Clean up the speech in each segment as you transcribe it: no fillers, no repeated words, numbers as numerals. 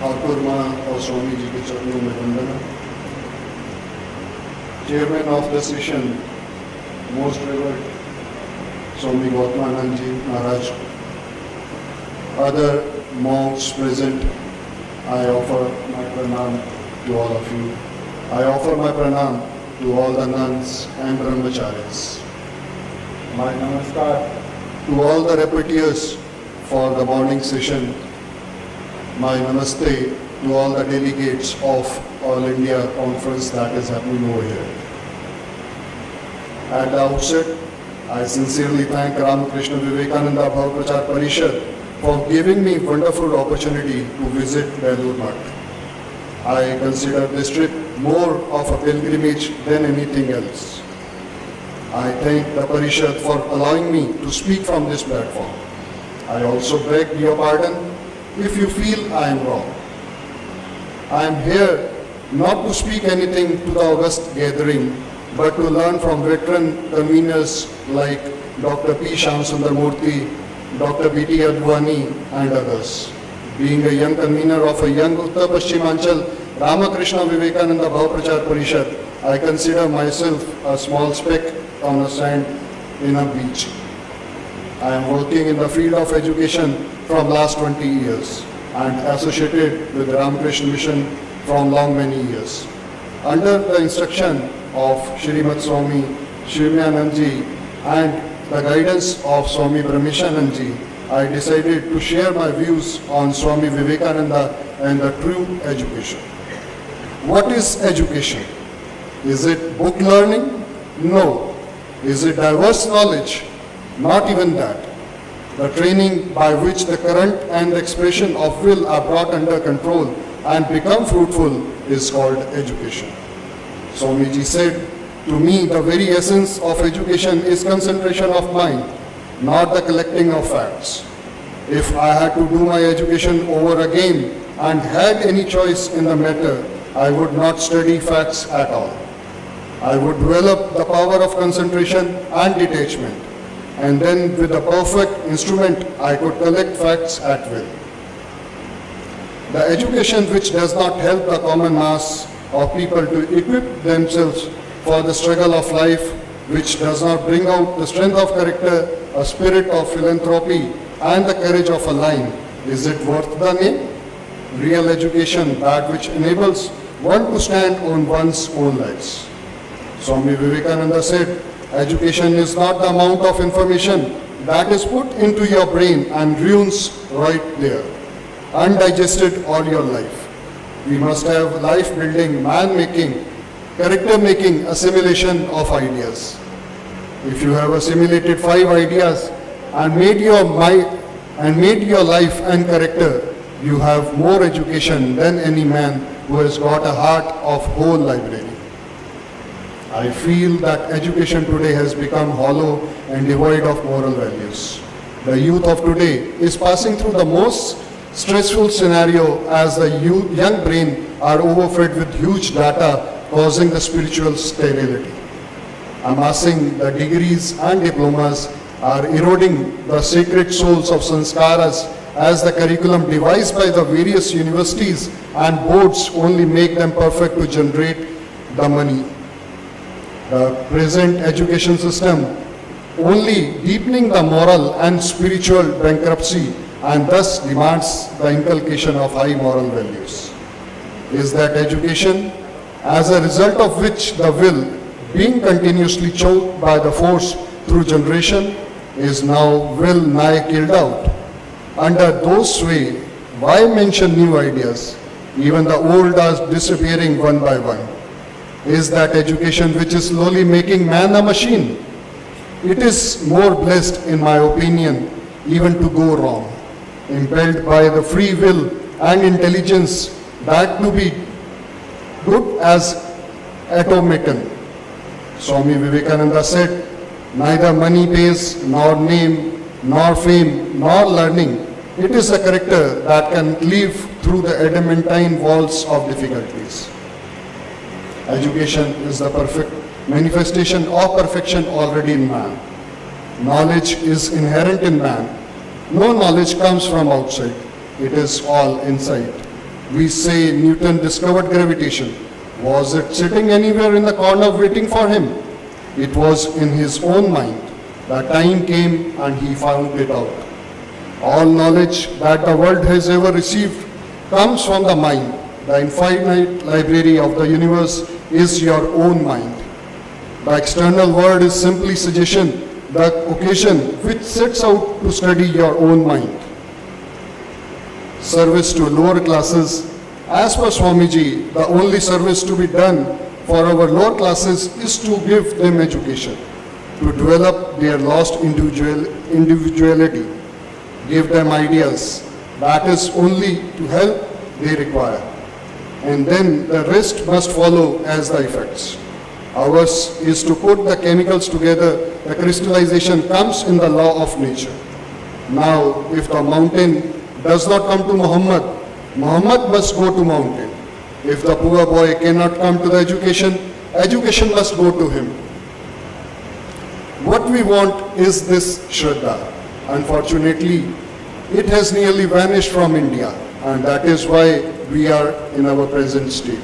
ठाकुरमा और स्वामी जी के चरणों में वंदना। Chairman of the session, most revered Swami Gautamanand Ji Maharaj, other monks present, I offer my pranam to all of you. I offer my pranam to all the nuns and brahmacharis. My namaskar to all the repetitors for the morning session. My namaste to all the delegates of All India Conference that is happening over here. At the outset, I sincerely thank Ramakrishna Vivekananda Bhav Prachar Parishad for giving me wonderful opportunity to visit Belur Math. I consider this trip more of a pilgrimage than anything else. I thank the Parishad for allowing me to speak from this platform. I also beg your pardon if you feel I am wrong. I am here not to speak anything to the august gathering, but to learn from veteran conveners like Dr. P. Shyamsundar Murthy, Dr. B.T. Advani and others. Being a young convener of a young Uttar Paschhimanchal Ramakrishna Vivekananda Bhav Prachar Parishad, I consider myself a small speck on a sand in a beach. I am working in the field of education from last 20 years and associated with the Ramakrishna Mission from long many years. Under the instruction of Shrimad Swami Shivnyanand Ji and the guidance of Swami Brahmishanand Ji, I decided to share my views on Swami Vivekananda and the true education. What is education? Is it book learning? No. Is it diverse knowledge? Not even that. The training by which the current and expression of will are brought under control and become fruitful is called education. Swamiji said, to me the very essence of education is concentration of mind, not the collecting of facts. If I had to do my education over again and had any choice in the matter, I would not study facts at all. I would develop the power of concentration and detachment, and then with a perfect instrument I could collect facts at will. The education which does not help the common mass of people to equip themselves for the struggle of life, which does not bring out the strength of character, a spirit of philanthropy and the courage of a lion, is it worth the name? Real education, that which enables one to stand on one's own legs. Swami Vivekananda said, education is not the amount of information that is put into your brain and ruins right there, undigested all your life. We must have life-building, man-making, character-making assimilation of ideas. If you have assimilated 5 ideas and made your life and character, you have more education than any man who has got a heart of whole library. I feel that education today has become hollow and devoid of moral values. The youth of today is passing through the most stressful scenario as the young brain are overfed with huge data causing the spiritual sterility. Amassing the degrees and diplomas are eroding the sacred souls of sanskaras as the curriculum devised by the various universities and boards only make them perfect to generate the money. The present education system only deepening the moral and spiritual bankruptcy and thus demands the inculcation of high moral values. Is that education, as a result of which the will, being continuously choked by the force through generation, is now well nigh killed out. Under those sway, why mention new ideas? Even the old are disappearing one by one. Is that education which is slowly making man a machine? It is more blessed, in my opinion, even to go wrong, impelled by the free will and intelligence that to be good as automaton. Swami Vivekananda said, neither money pays, nor name, nor fame, nor learning. It is a character that can live through the adamantine walls of difficulties. Education is the perfect manifestation of perfection already in man. Knowledge is inherent in man. No knowledge comes from outside. It is all inside. We say Newton discovered gravitation. Was it sitting anywhere in the corner waiting for him? It was in his own mind. The time came and he found it out. All knowledge that the world has ever received comes from the mind. The infinite library of the universe is your own mind. The external world is simply suggestion, the occasion which sets out to study your own mind. Service to lower classes. As per Swamiji, the only service to be done for our lower classes is to give them education, to develop their lost individuality, give them ideas. That is only to help they require. And then the rest must follow as the effects. Ours is to put the chemicals together. The crystallization comes in the law of nature. Now, if the mountain does not come to Muhammad, Muhammad must go to mountain. If the poor boy cannot come to the education, education must go to him. What we want is this Shraddha. Unfortunately, it has nearly vanished from India, and that is why we are in our present state.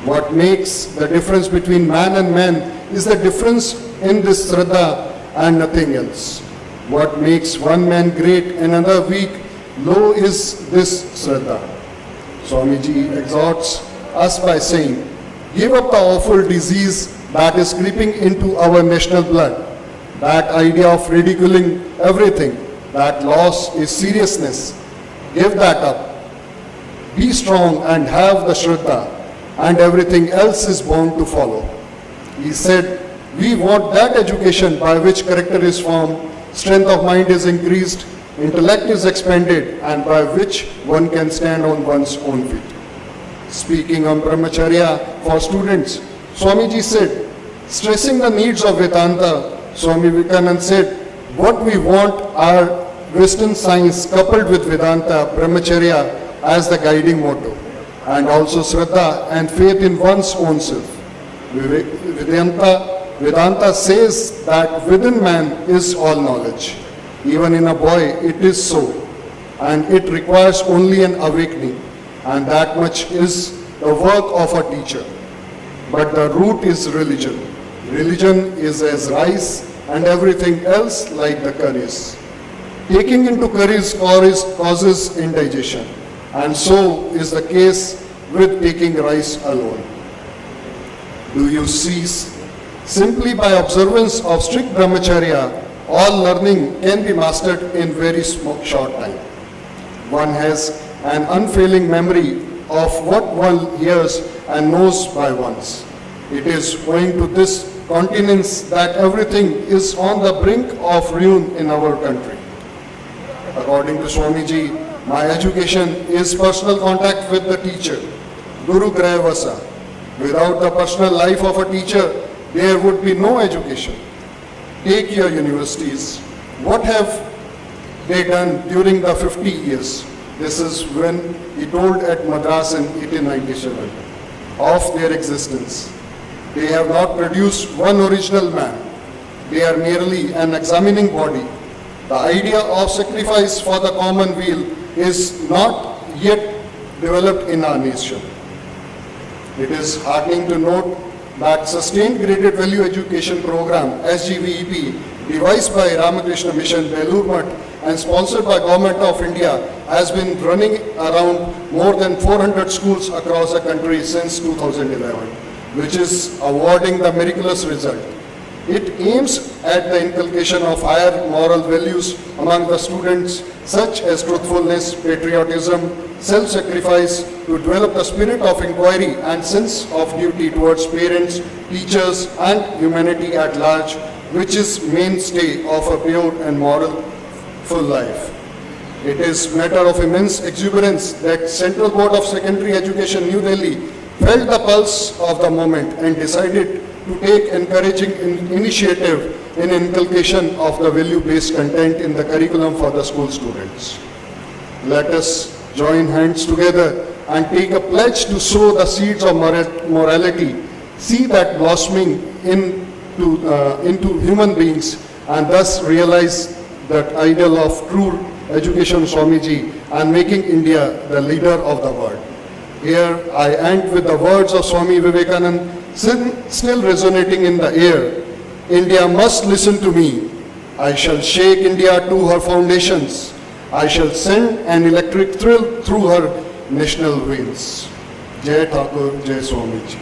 What makes the difference between man and man is the difference in this Shraddha and nothing else. What makes one man great and another weak, low is this Shraddha. Swamiji exhorts us by saying, give up the awful disease that is creeping into our national blood. That idea of ridiculing everything, that loss is seriousness. Give that up. Be strong and have the Shraddha, and everything else is bound to follow. He said, we want that education by which character is formed, strength of mind is increased, intellect is expanded, and by which one can stand on one's own feet. Speaking on Brahmacharya for students, Swamiji said, stressing the needs of Vedanta, Swami Vivekananda said, what we want are Western science coupled with Vedanta, Brahmacharya as the guiding motto, and also Shraddha and faith in one's own self. Vedanta says that within man is all knowledge. Even in a boy, it is so, and it requires only an awakening, and that much is the work of a teacher. But the root is religion. Religion is as rice and everything else like the curries. Taking into curries causes indigestion, and so is the case with taking rice alone. Do you cease? Simply by observance of strict brahmacharya, all learning can be mastered in very short time. One has an unfailing memory of what one hears and knows by once. It is owing to this continence that everything is on the brink of ruin in our country. According to Swamiji, my education is personal contact with the teacher, Guru Graha Vasa. Without the personal life of a teacher, there would be no education. Take your universities. What have they done during the 50 years? This is when he told at Madras in 1897 of their existence. They have not produced one original man. They are merely an examining body. The idea of sacrifice for the common weal is not yet developed in our nation. It is heartening to note that Sustained Graded Value Education Program, SGVEP, devised by Ramakrishna Mission, Belur Math, and sponsored by Government of India, has been running around more than 400 schools across the country since 2011, which is awarding the miraculous result. It aims at the inculcation of higher moral values among the students, such as truthfulness, patriotism, self-sacrifice, to develop the spirit of inquiry and sense of duty towards parents, teachers, and humanity at large, which is mainstay of a pure and moral full life. It is matter of immense exuberance that Central Board of Secondary Education, New Delhi, felt the pulse of the moment and decided to take encouraging initiative in inculcation of the value-based content in the curriculum for the school students. Let us join hands together and take a pledge to sow the seeds of morality, see that blossoming into human beings, and thus realize that ideal of true education, Swamiji, and making India the leader of the world. Here I end with the words of Swami Vivekananda still resonating in the air. India must listen to me. I shall shake India to her foundations. I shall send an electric thrill through her national veins. Jai Thakur, Jai Swamiji.